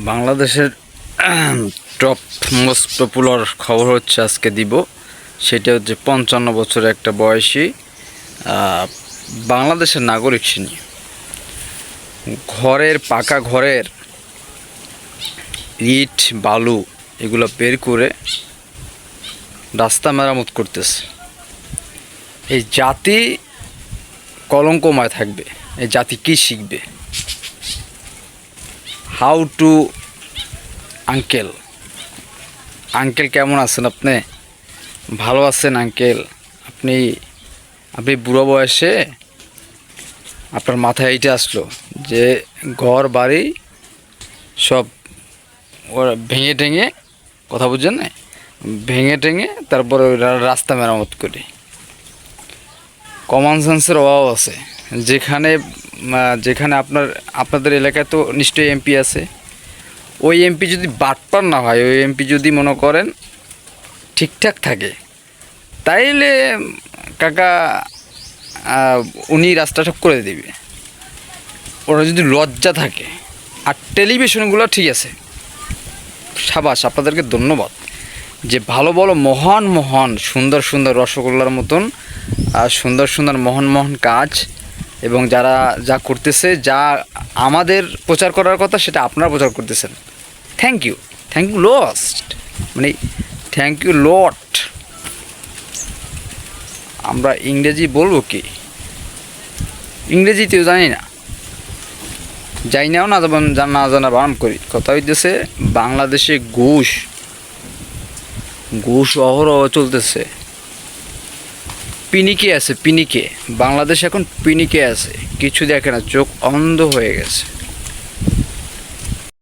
বাংলাদেশের top most popular খবর হচ্ছে আজকে দিব। সেটা হচ্ছে 55 বছরের একটা বয়সী বাংলাদেশের নাগরিক সিনি পাকা ঘরের ইট বালু এগুলো বের করে রাস্তা মেরামত করতেছে। এই জাতি কলঙ্কময় থাকবে, এই জাতি কি শিখবে? হাউ টু আঙ্কেল কেমন আছেন আপনি? ভালো আছেন আঙ্কেল? আপনি বুড়ো বয়সে আপনার মাথায় এইটা আসলো যে ঘর বাড়ি সব ওরা ভেঙে টেঙে, কথা বুঝছেন না, ভেঙে টেঙে তারপরে রাস্তা মেরামত করি। কমন সেন্সের অভাব আছে। যেখানে আপনাদের এলাকায় তো নিশ্চয়ই এমপি আছে। ওই এমপি যদি বাটপার না হয়, ওই এমপি যদি মনে করেন ঠিকঠাক থাকে, তাইলে কাকা উনি রাস্তাটা করে দিবে। ওরা যদি লজ্জা থাকে। আর টেলিভিশনগুলো ঠিক আছে, সাবাস, আপনাদেরকে ধন্যবাদ যে ভালো ভালো মহান মহান সুন্দর সুন্দর রসগোল্লার মতন সুন্দর সুন্দর মহান মহান কাজ এবং যারা যা করতেছে, যা আমাদের প্রচার করার কথা সেটা আপনারা প্রচার করতেছেন। থ্যাংক ইউ লস্ট, মানে থ্যাংক ইউ লট। আমরা ইংরেজি বলবো কি? ইংরেজিতেও জানি না, না জানা বানান করি। কথা হইতেছে বাংলাদেশে ঘুষ অহরহ চলতেছে। পিনিকে বাংলাদেশ এখন পিনিকে আছে, কিছু দেখে না, চোখ অন্ধ হয়ে গেছে।